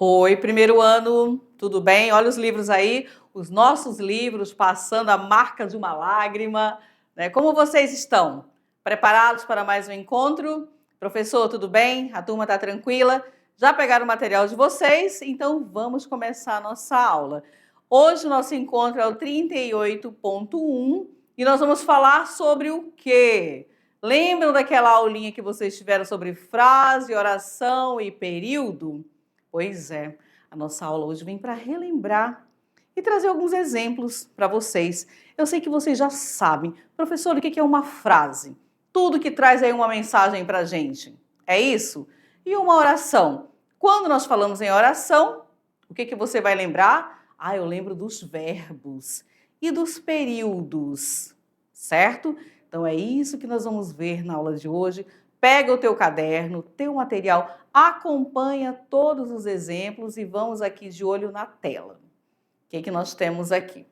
Oi, primeiro ano, tudo bem? Olha os livros aí, os nossos livros passando a marca de uma lágrima, né? Como vocês estão? Preparados para mais um encontro? Professor, tudo bem? A turma está tranquila? Já pegaram o material de vocês? Então vamos começar a nossa aula. Hoje o nosso encontro é o 38.1 e nós vamos falar sobre o quê? Lembram daquela aulinha que vocês tiveram sobre frase, oração e período? Pois é, a nossa aula hoje vem para relembrar e trazer alguns exemplos para vocês. Eu sei que vocês já sabem, professor, o que é uma frase? Tudo que traz aí uma mensagem para a gente. É isso? E uma oração? Quando nós falamos em oração, o que você vai lembrar? Ah, eu lembro dos verbos e dos períodos, certo? Então é isso que nós vamos ver na aula de hoje. Pega o teu caderno, teu material, acompanha todos os exemplos e vamos aqui de olho na tela. O que nós temos aqui?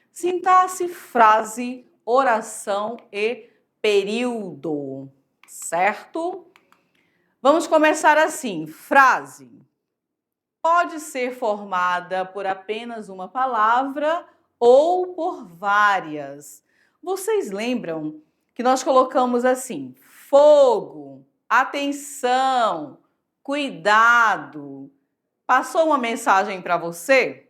Sintaxe, frase, oração e período, certo? Vamos começar assim. Frase pode ser formada por apenas uma palavra ou por várias. Vocês lembram que nós colocamos assim: fogo, atenção, cuidado. Passou uma mensagem para você?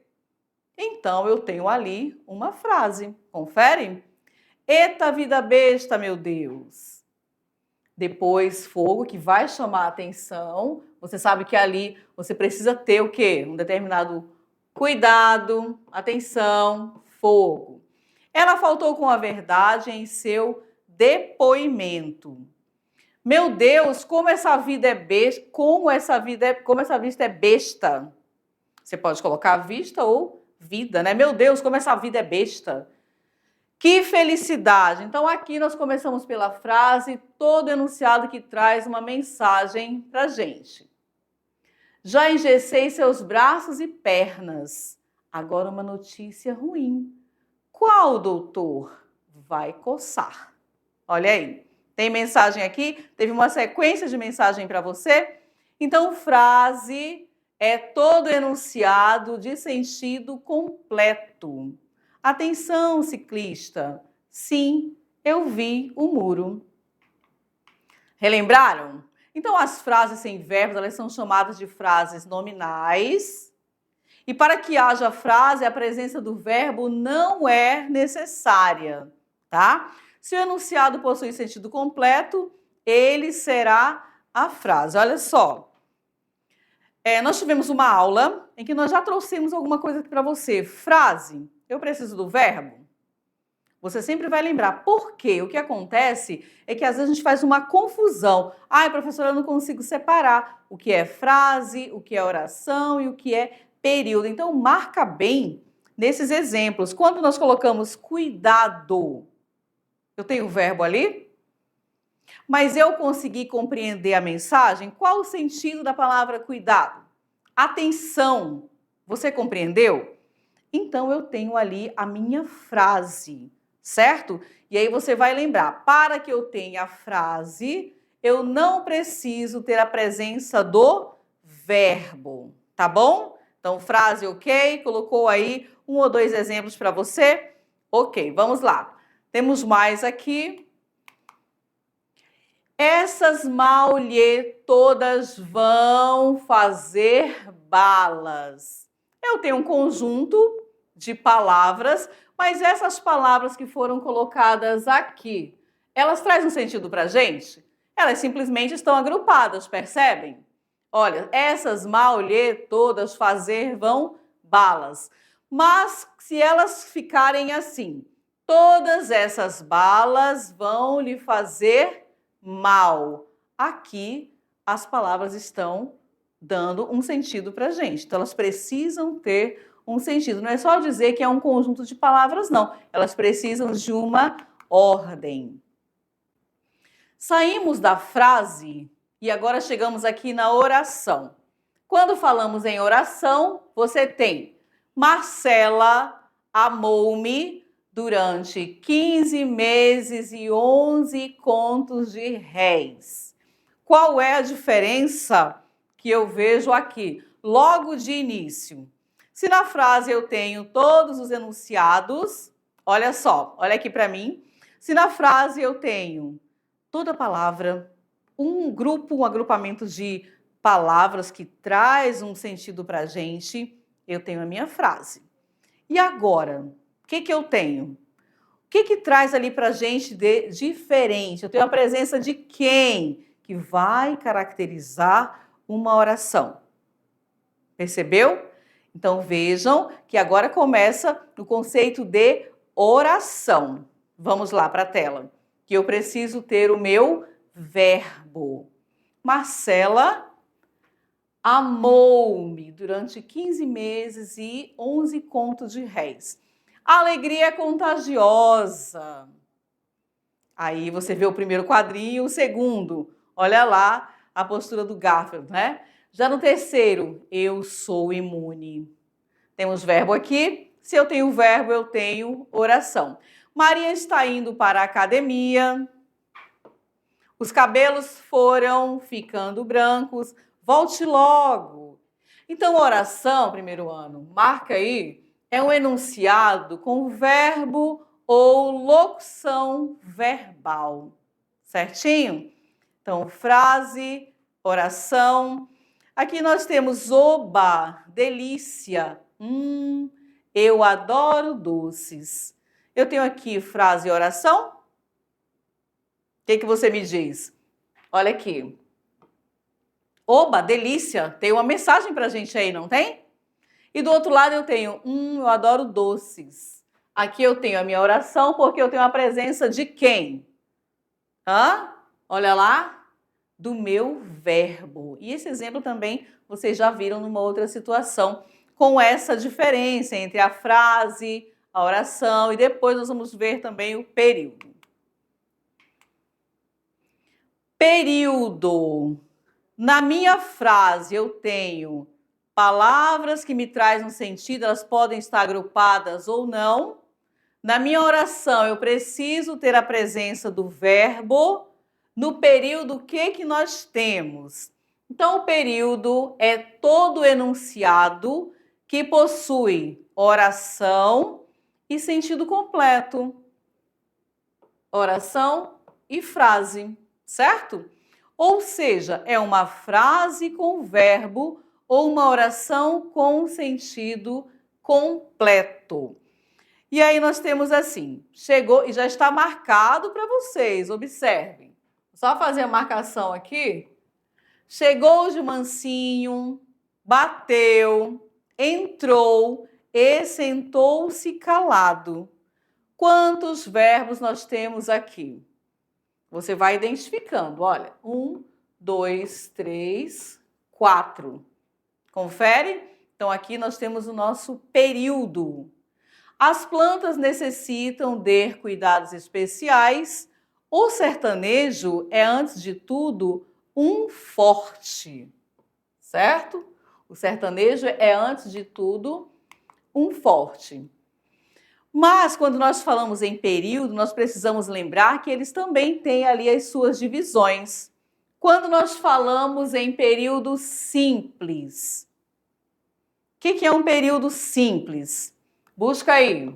Então eu tenho ali uma frase. Confere? Eita vida besta, meu Deus. Depois fogo, que vai chamar a atenção. Você sabe que ali você precisa ter o quê? Um determinado cuidado, atenção, fogo. Ela faltou com a verdade em seu depoimento. Meu Deus, como essa vida é besta, como essa vista é besta. Você pode colocar vista ou vida, né? Meu Deus, como essa vida é besta. Que felicidade! Então aqui nós começamos pela frase, todo enunciado que traz uma mensagem pra gente. Já engessei seus braços e pernas. Agora uma notícia ruim. Qual, doutor? Vai coçar. Olha aí. Tem mensagem aqui? Teve uma sequência de mensagem para você? Então, frase é todo enunciado de sentido completo. Atenção, ciclista. Sim, eu vi o muro. Relembraram? Então, as frases sem verbos, elas são chamadas de frases nominais. E para que haja frase, a presença do verbo não é necessária, tá? Se o enunciado possui sentido completo, ele será a frase. Olha só. Nós tivemos uma aula em que nós já trouxemos alguma coisa aqui para você. Frase, eu preciso do verbo? Você sempre vai lembrar. Por quê? O que acontece é que às vezes a gente faz uma confusão. Ai, professora, eu não consigo separar o que é frase, o que é oração e o que é período. Então, marca bem nesses exemplos. Quando nós colocamos cuidado, eu tenho o verbo ali? Mas eu consegui compreender a mensagem? Qual o sentido da palavra cuidado? Atenção. Você compreendeu? Então, eu tenho ali a minha frase, certo? E aí você vai lembrar, para que eu tenha a frase, eu não preciso ter a presença do verbo, tá bom? Então, frase ok, colocou aí um ou dois exemplos para você? Ok, vamos lá. Temos mais aqui. Essas mal-lhe todas vão fazer balas. Eu tenho um conjunto de palavras, mas essas palavras que foram colocadas aqui, elas trazem um sentido para a gente? Elas simplesmente estão agrupadas, percebem? Olha, essas mal-lhe todas fazer vão balas. Mas se elas ficarem assim, todas essas balas vão lhe fazer mal. Aqui as palavras estão dando um sentido para a gente. Então elas precisam ter um sentido. Não é só dizer que é um conjunto de palavras, não. Elas precisam de uma ordem. Saímos da frase e agora chegamos aqui na oração. Quando falamos em oração, você tem Marcela amou-me durante 15 meses e 11 contos de réis. Qual é a diferença que eu vejo aqui? logo de início. Se na frase eu tenho todos os enunciados, olha só, olha aqui para mim. Se na frase eu tenho toda palavra, um grupo, um agrupamento de palavras que traz um sentido para a gente, eu tenho a minha frase. E agora, o que eu tenho? O que traz ali para a gente de diferente? Eu tenho a presença de quem que vai caracterizar uma oração. Percebeu? Então vejam que agora começa o conceito de oração. Vamos lá para a tela. Que eu preciso ter o meu verbo. Marcela amou-me durante 15 meses e 11 contos de réis. A alegria é contagiosa. Aí você vê o primeiro quadrinho, o segundo. Olha lá a postura do Garfield, né? Já no terceiro, eu sou imune. Temos verbo aqui. Se eu tenho verbo, eu tenho oração. Maria está indo para a academia. Os cabelos foram ficando brancos. Volte logo. Então, oração, primeiro ano, marca aí, é um enunciado com verbo ou locução verbal. Certinho? Então, frase, oração. Aqui nós temos oba, delícia. Eu adoro doces. Eu tenho aqui frase e oração. O que você me diz? Olha aqui. Oba, delícia. Tem uma mensagem pra gente aí, não tem? E do outro lado eu tenho, eu adoro doces. Aqui eu tenho a minha oração porque eu tenho a presença de quem? Olha lá, do meu verbo. E esse exemplo também vocês já viram numa outra situação, com essa diferença entre a frase, a oração e depois nós vamos ver também o período. Período. Na minha frase eu tenho palavras que me trazem um sentido, elas podem estar agrupadas ou não. Na minha oração eu preciso ter a presença do verbo. No período, o que nós temos? Então, o período é todo enunciado que possui oração e sentido completo. Oração e frase, certo? Ou seja, é uma frase com verbo ou uma oração com sentido completo. E aí nós temos assim, chegou e já está marcado para vocês, observem. Só fazer a marcação aqui. Chegou de mansinho, bateu, entrou e sentou-se calado. Quantos verbos nós temos aqui? Você vai identificando, olha, 1, 2, 3, 4. Confere? Então aqui nós temos o nosso período. As plantas necessitam de cuidados especiais. O sertanejo é, antes de tudo, um forte, certo? O sertanejo é, antes de tudo, um forte. Mas, quando nós falamos em período, nós precisamos lembrar que eles também têm ali as suas divisões. Quando nós falamos em período simples, o que é um período simples? Busca aí.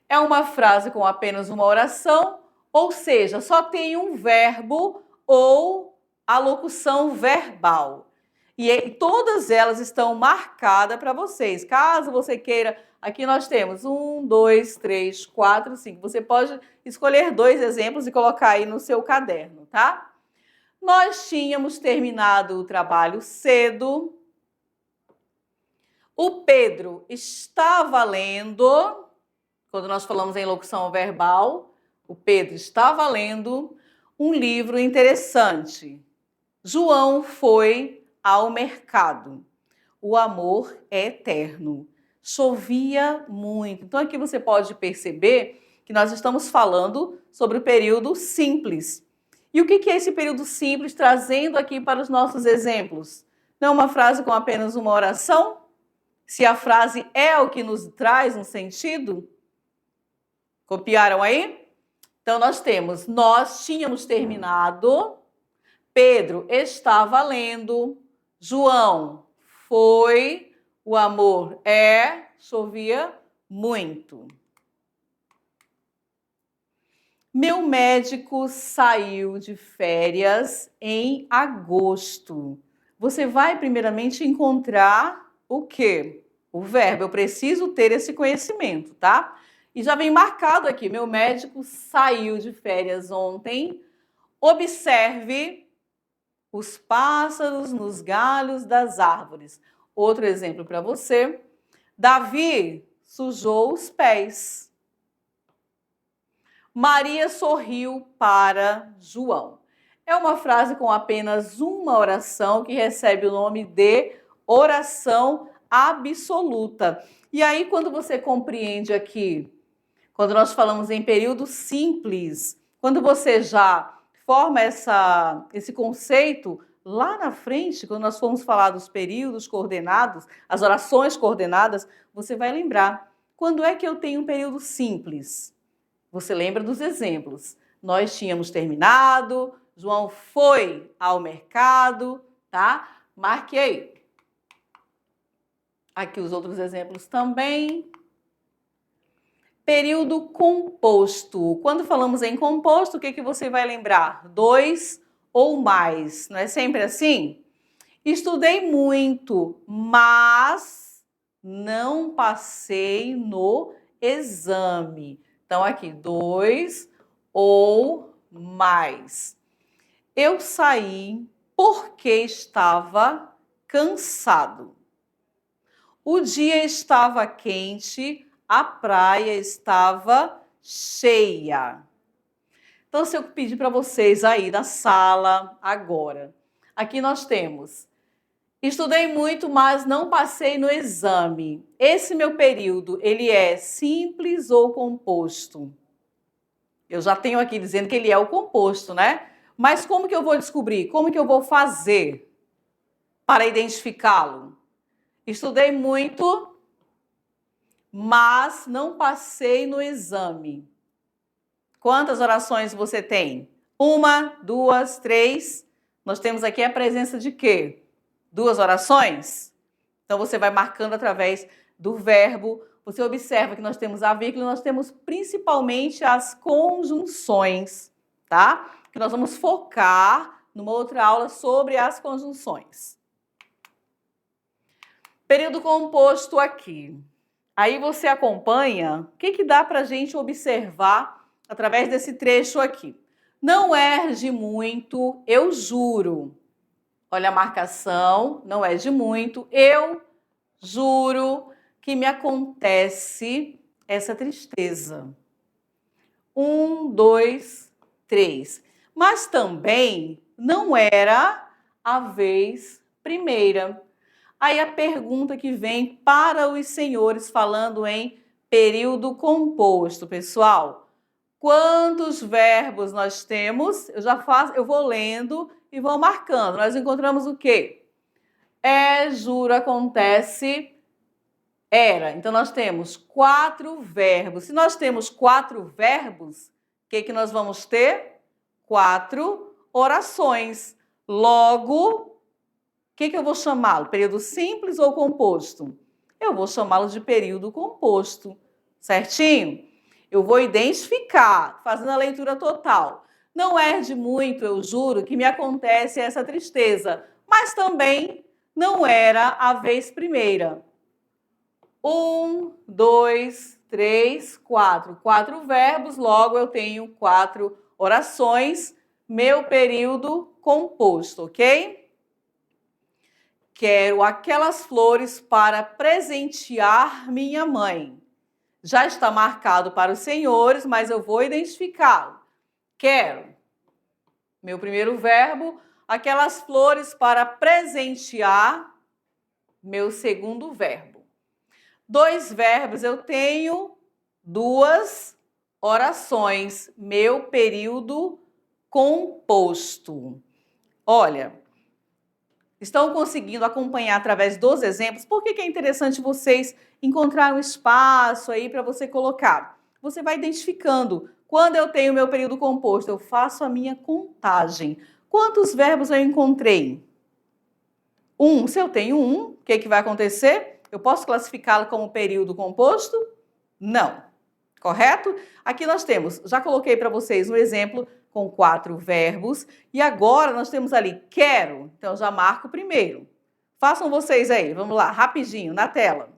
É uma frase com apenas uma oração, ou seja, só tem um verbo ou a locução verbal. E todas elas estão marcadas para vocês. Caso você queira, aqui nós temos 1, 2, 3, 4, 5. Você pode escolher 2 exemplos e colocar aí no seu caderno, tá? Nós tínhamos terminado o trabalho cedo. O Pedro estava lendo, quando nós falamos em locução verbal, o Pedro estava lendo um livro interessante. João foi ao mercado. O amor é eterno. Chovia muito. Então aqui você pode perceber que nós estamos falando sobre o período simples. E o que é esse período simples, trazendo aqui para os nossos exemplos? Não é uma frase com apenas uma oração? Se a frase é o que nos traz um sentido? Copiaram aí? Então nós tínhamos terminado, Pedro estava lendo, João foi, o amor é, chovia muito. Meu médico saiu de férias em agosto. Você vai primeiramente encontrar o quê? O verbo. Eu preciso ter esse conhecimento, tá? E já vem marcado aqui, meu médico saiu de férias ontem. Observe os pássaros nos galhos das árvores. Outro exemplo para você. Davi sujou os pés. Maria sorriu para João. É uma frase com apenas uma oração que recebe o nome de oração absoluta. E aí, quando você compreende aqui, quando nós falamos em período simples, quando você já forma esse conceito, lá na frente, quando nós formos falar dos períodos coordenados, as orações coordenadas, você vai lembrar. Quando é que eu tenho um período simples? Você lembra dos exemplos. Nós tínhamos terminado, João foi ao mercado, tá? Marque aí. Aqui os outros exemplos também. Período composto. Quando falamos em composto, o que você vai lembrar? 2 ou mais. Não é sempre assim? Estudei muito, mas não passei no exame. Então, aqui, 2 ou mais. Eu saí porque estava cansado. O dia estava quente, a praia estava cheia. Então, se eu pedir para vocês aí na sala, agora, aqui nós temos: estudei muito, mas não passei no exame. Esse meu período, ele é simples ou composto? Eu já tenho aqui dizendo que ele é o composto, né? Mas como que eu vou descobrir? Como que eu vou fazer para identificá-lo? Estudei muito, mas não passei no exame. Quantas orações você tem? 1, 2, 3. Nós temos aqui a presença de quê? 2 orações? Então, você vai marcando através do verbo. Você observa que nós temos a vírgula, nós temos principalmente as conjunções, tá? Que nós vamos focar numa outra aula sobre as conjunções. Período composto aqui. Aí você acompanha o que dá para a gente observar através desse trecho aqui. Não erge muito, eu juro. Olha a marcação, não erge muito, eu juro que me acontece essa tristeza. 1, 2, 3. Mas também não era a vez primeira. Aí a pergunta que vem para os senhores, falando em período composto, pessoal. Quantos verbos nós temos? Eu vou lendo e vou marcando. Nós encontramos o quê? É, juro, acontece, era. Então, nós temos 4 verbos. Se nós temos 4 verbos, o que nós vamos ter? 4 orações. Logo, o que eu vou chamá-lo? Período simples ou composto? Eu vou chamá-lo de período composto, certinho? Eu vou identificar, fazendo a leitura total. Não erge muito, eu juro, que me acontece essa tristeza, mas também não era a vez primeira. 1, 2, 3, 4. 4 verbos, logo eu tenho 4 orações, meu período composto, ok? Quero aquelas flores para presentear minha mãe. Já está marcado para os senhores, mas eu vou identificá-lo. Quero. Meu primeiro verbo, aquelas flores para presentear. Meu segundo verbo. 2 verbos, eu tenho 2 orações. Meu período composto. Olha, estão conseguindo acompanhar através dos exemplos? Por que é interessante vocês encontrar um espaço aí para você colocar? Você vai identificando. Quando eu tenho meu período composto, eu faço a minha contagem. Quantos verbos eu encontrei? 1. Se eu tenho 1, o que vai acontecer? Eu posso classificá-lo como período composto? Não. Correto? Aqui nós temos, já coloquei para vocês um exemplo com 4 verbos, e agora nós temos ali quero, então já marco primeiro. Façam vocês aí, vamos lá, rapidinho, na tela.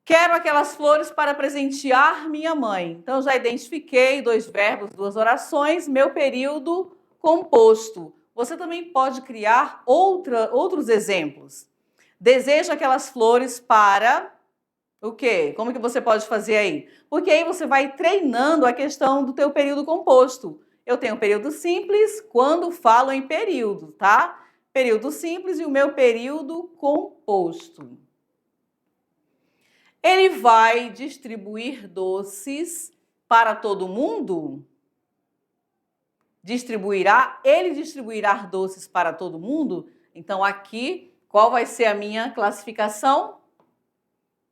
Quero aquelas flores para presentear minha mãe. Então já identifiquei 2 verbos, 2 orações, meu período composto. Você também pode criar outros exemplos. Desejo aquelas flores para o quê? Como que você pode fazer aí? Porque aí você vai treinando a questão do teu período composto. Eu tenho período simples quando falo em período, tá? Período simples e o meu período composto. Ele vai distribuir doces para todo mundo? Ele distribuirá doces para todo mundo? Então aqui, qual vai ser a minha classificação?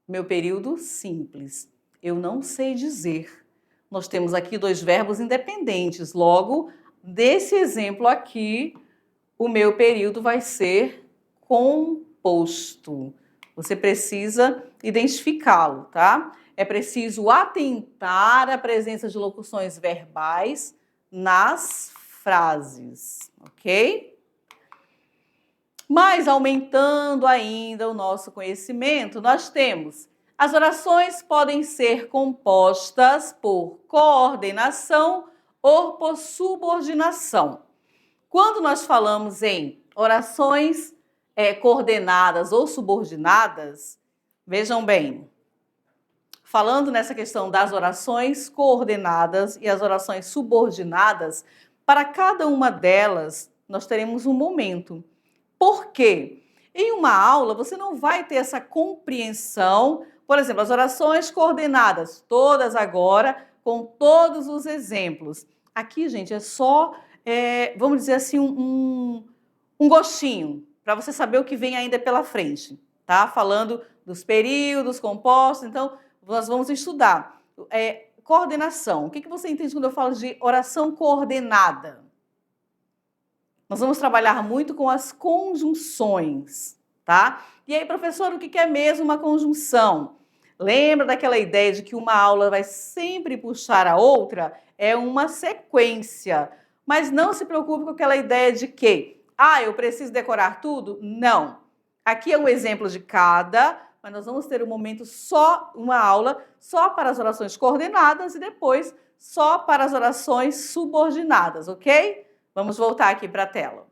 Meu período simples. Eu não sei dizer. Nós temos aqui 2 verbos independentes. Logo, desse exemplo aqui, o meu período vai ser composto. Você precisa identificá-lo, tá? É preciso atentar à presença de locuções verbais nas frases, ok? Mas aumentando ainda o nosso conhecimento, nós temos as orações podem ser compostas por coordenação ou por subordinação. Quando nós falamos em orações coordenadas ou subordinadas, vejam bem, falando nessa questão das orações coordenadas e as orações subordinadas, para cada uma delas nós teremos um momento. Por quê? Em uma aula você não vai ter essa compreensão, por exemplo, as orações coordenadas, todas agora, com todos os exemplos. Aqui, gente, é só, vamos dizer assim, um gostinho, para você saber o que vem ainda pela frente, tá? Falando dos períodos compostos, então nós vamos estudar. Coordenação. O que você entende quando eu falo de oração coordenada? Nós vamos trabalhar muito com as conjunções, tá? E aí, professor, o que é mesmo uma conjunção? Lembra daquela ideia de que uma aula vai sempre puxar a outra? É uma sequência. Mas não se preocupe com aquela ideia de que, eu preciso decorar tudo? Não. Aqui é um exemplo de cada, mas nós vamos ter um momento uma aula só para as orações coordenadas e depois só para as orações subordinadas, ok? Vamos voltar aqui para a tela.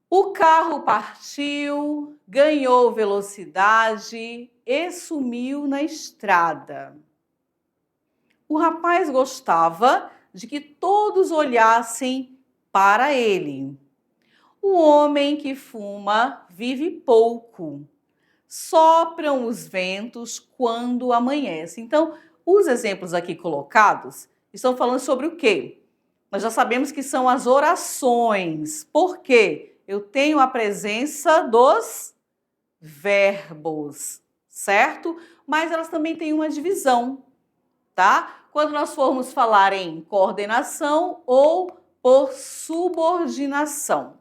O carro partiu, ganhou velocidade e sumiu na estrada. O rapaz gostava de que todos olhassem para ele. O homem que fuma vive pouco. Sopram os ventos quando amanhece. Então, os exemplos aqui colocados estão falando sobre o quê? Nós já sabemos que são as orações. Por quê? Eu tenho a presença dos verbos, certo? Mas elas também têm uma divisão, tá? Quando nós formos falar em coordenação ou por subordinação.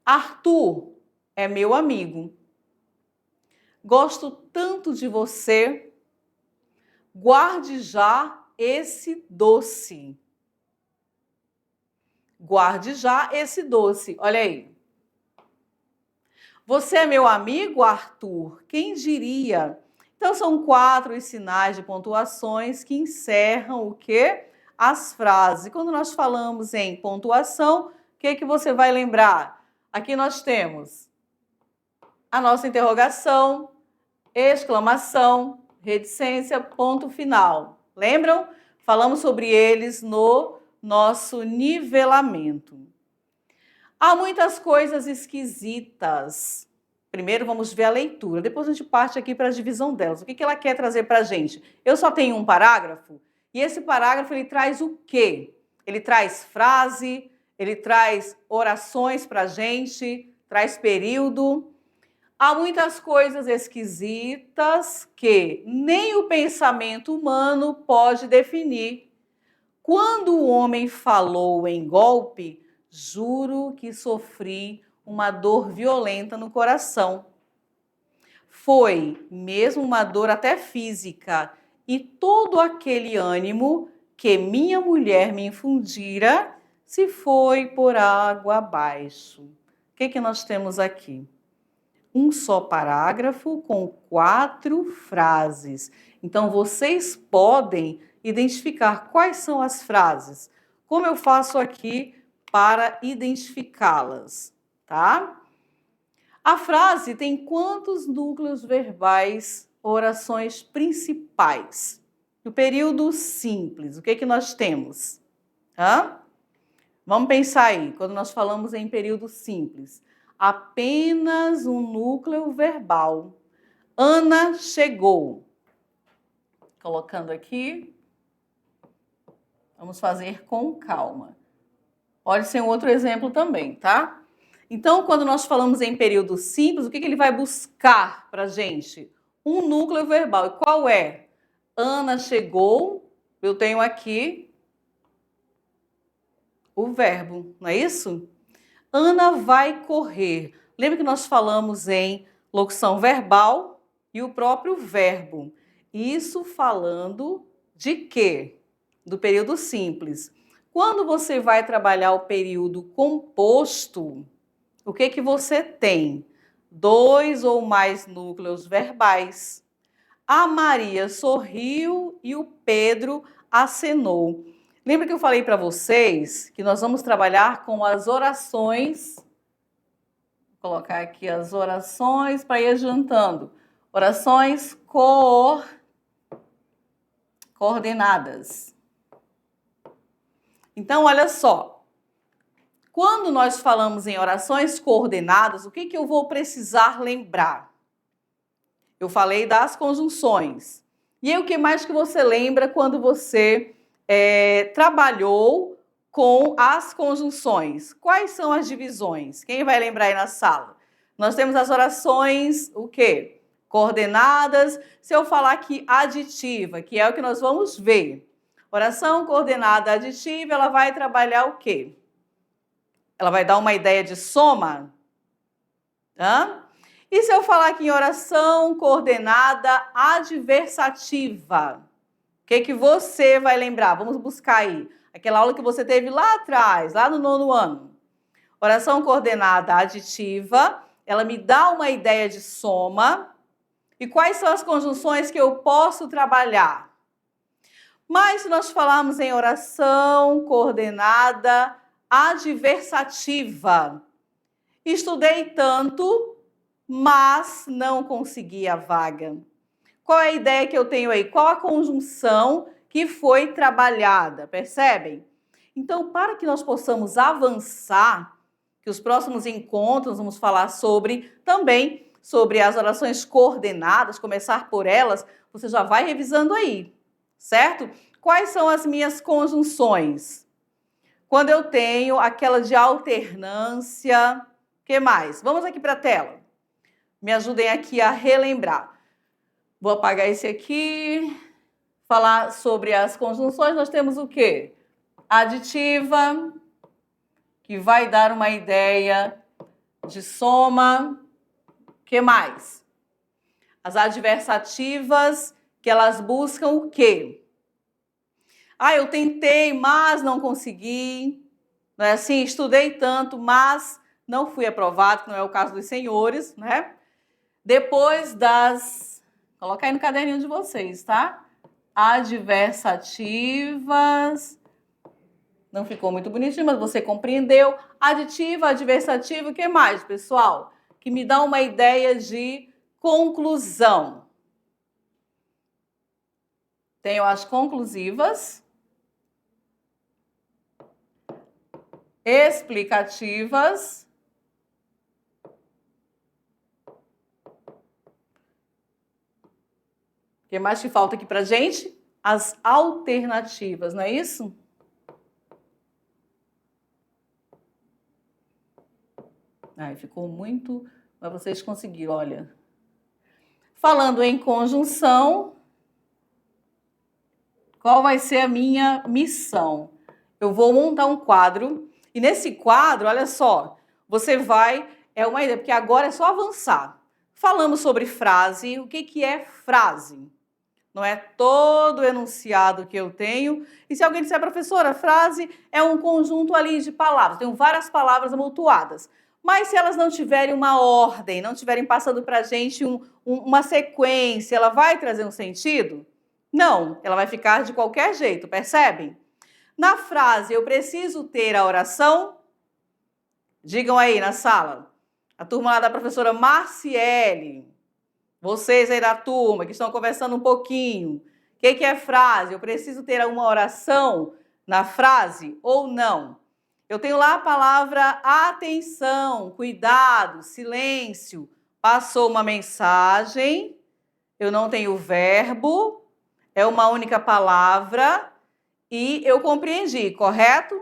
Arthur é meu amigo. Gosto tanto de você. Guarde já esse doce. Guarde já esse doce. Olha aí. Você é meu amigo, Arthur? Quem diria? Então, são 4 os sinais de pontuações que encerram o quê? As frases. Quando nós falamos em pontuação, o que você vai lembrar? Aqui nós temos a nossa interrogação, exclamação, reticência, ponto final. Lembram? Falamos sobre eles no nosso nivelamento. Há muitas coisas esquisitas. Primeiro vamos ver a leitura, depois a gente parte aqui para a divisão delas. O que ela quer trazer para a gente? Eu só tenho um parágrafo, e esse parágrafo ele traz o quê? Ele traz frase, ele traz orações para a gente, traz período. Há muitas coisas esquisitas que nem o pensamento humano pode definir. Quando o homem falou em golpe, juro que sofri uma dor violenta no coração. Foi mesmo uma dor até física, e todo aquele ânimo que minha mulher me infundira se foi por água abaixo. O que nós temos aqui? Um só parágrafo com 4 frases. Então, vocês podem identificar quais são as frases. Como eu faço aqui para identificá-las, tá? A frase tem quantos núcleos verbais, orações principais? No período simples, o que nós temos? Vamos pensar aí, quando nós falamos em período simples. Apenas um núcleo verbal. Ana chegou. Colocando aqui. Vamos fazer com calma. Pode ser um outro exemplo também, tá? Então, quando nós falamos em período simples, o que ele vai buscar para a gente? Um núcleo verbal. E qual é? Ana chegou. Eu tenho aqui o verbo, não é isso? Ana vai correr. Lembra que nós falamos em locução verbal e o próprio verbo. Isso falando de quê? Do período simples. Quando você vai trabalhar o período composto, o que você tem? 2 ou mais núcleos verbais. A Maria sorriu e o Pedro acenou. Lembra que eu falei para vocês que nós vamos trabalhar com as orações. Vou colocar aqui as orações para ir adiantando. Orações coordenadas. Então, olha só. Quando nós falamos em orações coordenadas, o que eu vou precisar lembrar? Eu falei das conjunções. E aí, o que mais que você lembra quando você trabalhou com as conjunções? Quais são as divisões? Quem vai lembrar aí na sala? Nós temos as orações, o quê? Coordenadas. Se eu falar aqui aditiva, que é o que nós vamos ver. Oração coordenada aditiva, ela vai trabalhar o quê? Ela vai dar uma ideia de soma? E se eu falar aqui em oração coordenada adversativa? O que você vai lembrar? Vamos buscar aí. Aquela aula que você teve lá atrás, lá no 9º ano. Oração coordenada aditiva, ela me dá uma ideia de soma. E quais são as conjunções que eu posso trabalhar? Mas se nós falarmos em oração coordenada adversativa, estudei tanto, mas não consegui a vaga. Qual é a ideia que eu tenho aí? Qual a conjunção que foi trabalhada? Percebem? Então, para que nós possamos avançar, que os próximos encontros vamos falar também sobre as orações coordenadas, começar por elas, você já vai revisando aí, certo? Quais são as minhas conjunções? Quando eu tenho aquela de alternância, o que mais? Vamos aqui para a tela. Me ajudem aqui a relembrar. Vou apagar esse aqui. Falar sobre as conjunções, nós temos o quê? Aditiva, que vai dar uma ideia de soma. O que mais? As adversativas, que elas buscam o quê? Eu tentei, mas não consegui. Não é assim? Estudei tanto, mas não fui aprovado, que não é o caso dos senhores, né? Depois das... Coloca aí no caderninho de vocês, tá? Adversativas. Não ficou muito bonitinho, mas você compreendeu. Aditiva, adversativa, o que mais, pessoal? Que me dá uma ideia de conclusão. Tenho as conclusivas, explicativas, o que mais que falta aqui pra gente? As alternativas, não é isso? Ficou muito... Mas vocês conseguiram, olha. Falando em conjunção, qual vai ser a minha missão? Eu vou montar um quadro, e nesse quadro, olha só, você vai é uma ideia, porque agora é só avançar. Falamos sobre frase. O que é frase? Não é todo o enunciado que eu tenho. E se alguém disser, professora, frase é um conjunto ali de palavras. Tenho várias palavras amontoadas. Mas se elas não tiverem uma ordem, não tiverem passando para a gente uma sequência, ela vai trazer um sentido? Não, ela vai ficar de qualquer jeito, percebem? Na frase, eu preciso ter a oração? Digam aí na sala. A turma lá da professora Marciele. Vocês aí da turma que estão conversando um pouquinho. O que é frase? Eu preciso ter uma oração na frase ou não? Eu tenho lá a palavra atenção, cuidado, silêncio. Passou uma mensagem, eu não tenho verbo, é uma única palavra e eu compreendi, correto?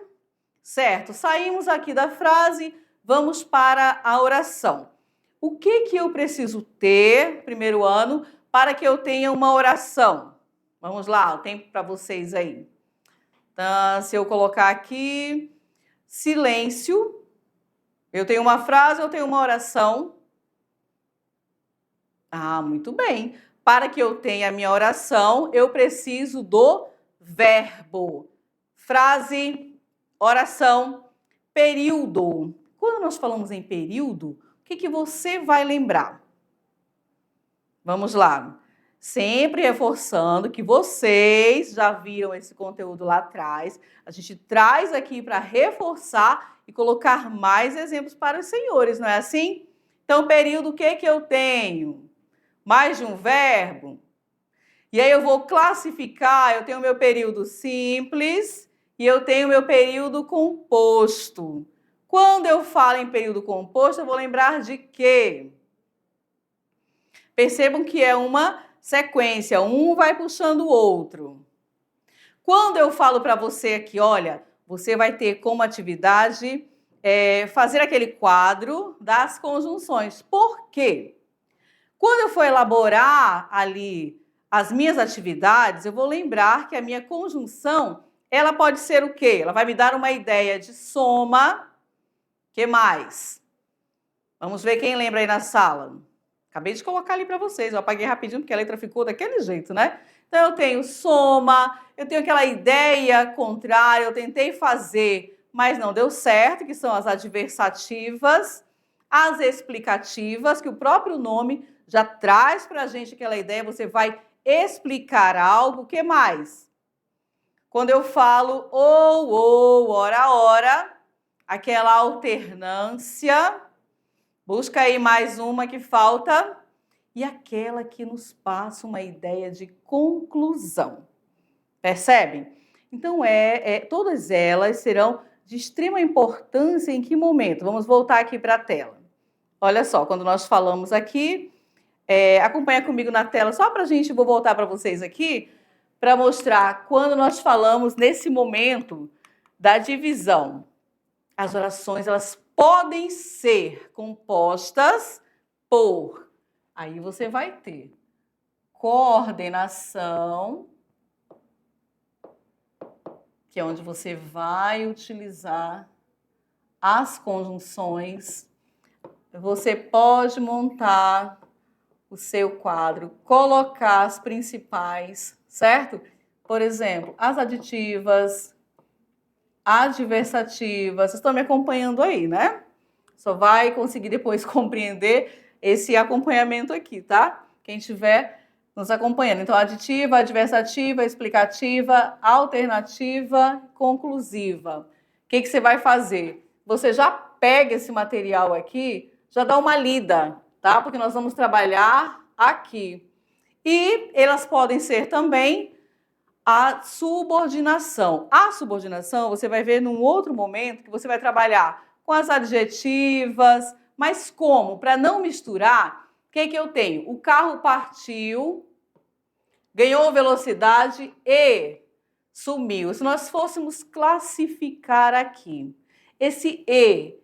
Certo, saímos aqui da frase, vamos para a oração. O que eu preciso ter, primeiro ano, para que eu tenha uma oração? Vamos lá, o tempo para vocês aí. Então, se eu colocar aqui, silêncio, eu tenho uma frase, eu tenho uma oração. Ah, muito bem. Para que eu tenha a minha oração, eu preciso do verbo. Frase, oração, período. Quando nós falamos em período, o que você vai lembrar? Vamos lá. Sempre reforçando que vocês já viram esse conteúdo lá atrás. A gente traz aqui para reforçar e colocar mais exemplos para os senhores, não é assim? Então, período, o que eu tenho? Mais de um verbo? E aí eu vou classificar, eu tenho o meu período simples e eu tenho o meu período composto. Quando eu falo em período composto, eu vou lembrar de quê? Percebam que é uma sequência, um vai puxando o outro. Quando eu falo para você aqui, olha, você vai ter como atividade fazer aquele quadro das conjunções. Por quê? Quando eu for elaborar ali as minhas atividades, eu vou lembrar que a minha conjunção, ela pode ser o quê? Ela vai me dar uma ideia de soma. Que mais? Vamos ver quem lembra aí na sala. Acabei de colocar ali para vocês, eu apaguei rapidinho porque a letra ficou daquele jeito, né? Então eu tenho soma, eu tenho aquela ideia contrária, eu tentei fazer, mas não deu certo, que são as adversativas, as explicativas, que o próprio nome já traz para a gente aquela ideia, você vai explicar algo, o que mais? Quando eu falo ou, ora, aquela alternância, busca aí mais uma que falta, e aquela que nos passa uma ideia de conclusão. Percebem? Então, todas elas serão de extrema importância em que momento? Vamos voltar aqui para a tela. Olha só, quando nós falamos aqui, acompanha comigo na tela, só para a gente, vou voltar para vocês aqui, para mostrar quando nós falamos nesse momento da divisão. As orações, elas podem ser compostas por... Aí você vai ter coordenação, que é onde você vai utilizar as conjunções. Você pode montar o seu quadro, colocar as principais, certo? Por exemplo, as aditivas, adversativas. Vocês estão me acompanhando aí, né? Só vai conseguir depois compreender esse acompanhamento aqui, tá? Quem estiver nos acompanhando. Então, aditiva, adversativa, explicativa, alternativa, conclusiva. O que você vai fazer? Você já pega esse material aqui, já dá uma lida, tá? Porque nós vamos trabalhar aqui. E elas podem ser também a subordinação. A subordinação você vai ver num outro momento que você vai trabalhar com as adjetivas, mas como? Para não misturar, o que eu tenho? O carro partiu, ganhou velocidade e sumiu. Se nós fôssemos classificar aqui, esse e,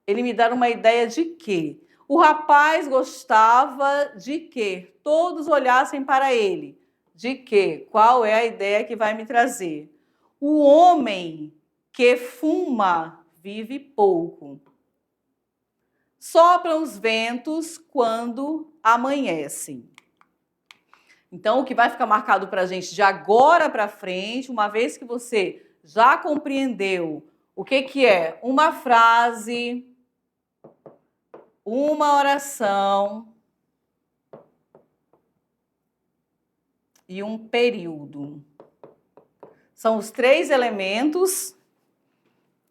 ele me dá uma ideia de quê? O rapaz gostava de que todos olhassem para ele. De quê? Qual é a ideia que vai me trazer? O homem que fuma vive pouco. Sopram os ventos quando amanhece. Então, o que vai ficar marcado para a gente de agora para frente, uma vez que você já compreendeu o que é uma frase, uma oração e um período. São os 3 elementos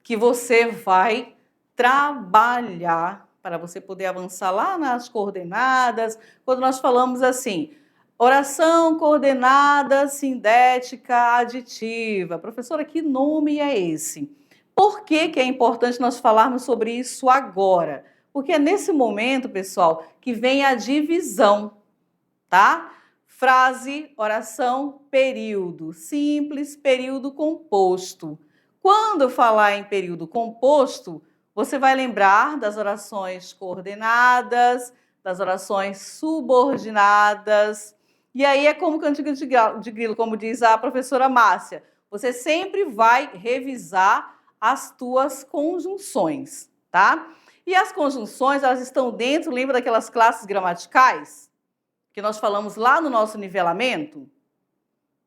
que você vai trabalhar para você poder avançar lá nas coordenadas. Quando nós falamos assim, oração coordenada, sindética, aditiva. Professora, que nome é esse? Por que é importante nós falarmos sobre isso agora? Porque é nesse momento, pessoal, que vem a divisão, tá? Frase, oração, período. Simples, período composto. Quando falar em período composto, você vai lembrar das orações coordenadas, das orações subordinadas. E aí é como cantiga de grilo, como diz a professora Márcia. Você sempre vai revisar as tuas conjunções, tá? E as conjunções, elas estão dentro, lembra daquelas classes gramaticais que nós falamos lá no nosso nivelamento?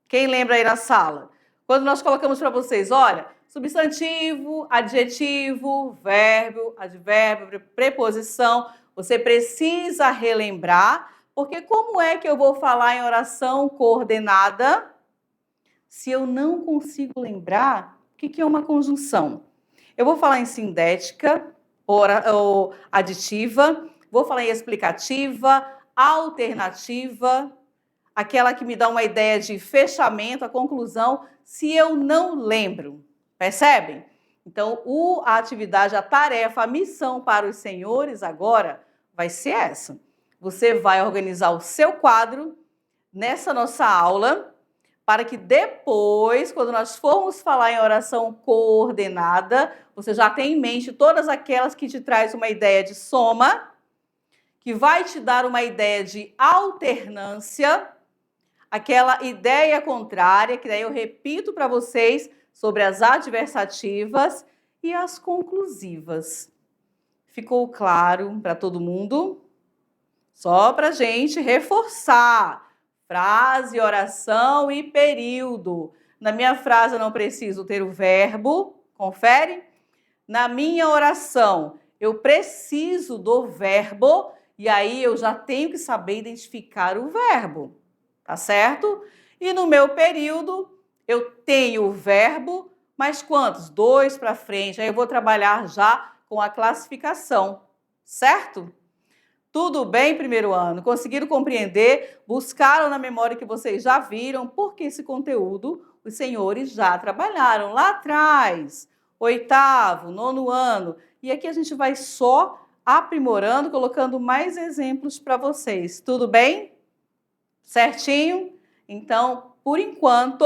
Quem lembra aí na sala? Quando nós colocamos para vocês, olha, substantivo, adjetivo, verbo, advérbio, preposição, você precisa relembrar, porque como é que eu vou falar em oração coordenada se eu não consigo lembrar o que é uma conjunção? Eu vou falar em sindética, ou aditiva, vou falar em explicativa, alternativa, aquela que me dá uma ideia de fechamento, a conclusão, se eu não lembro. Percebem? Então, a atividade, a tarefa, a missão para os senhores agora vai ser essa. Você vai organizar o seu quadro nessa nossa aula, para que depois, quando nós formos falar em oração coordenada, você já tenha em mente todas aquelas que te traz uma ideia de soma, que vai te dar uma ideia de alternância, aquela ideia contrária, que daí eu repito para vocês sobre as adversativas e as conclusivas. Ficou claro para todo mundo? Só para a gente reforçar. Frase, oração e período. Na minha frase eu não preciso ter o verbo, confere? Na minha oração eu preciso do verbo e aí eu já tenho que saber identificar o verbo, tá certo? E no meu período eu tenho o verbo, mas quantos? 2 para frente. Aí eu vou trabalhar já com a classificação, certo? Tudo bem, primeiro ano? Conseguiram compreender? Buscaram na memória que vocês já viram? Porque esse conteúdo os senhores já trabalharam lá atrás, 8º, 9º ano. E aqui a gente vai só aprimorando, colocando mais exemplos para vocês. Tudo bem? Certinho? Então, por enquanto,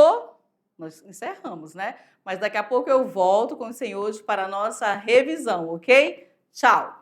nós encerramos, né? Mas daqui a pouco eu volto com os senhores para a nossa revisão, ok? Tchau!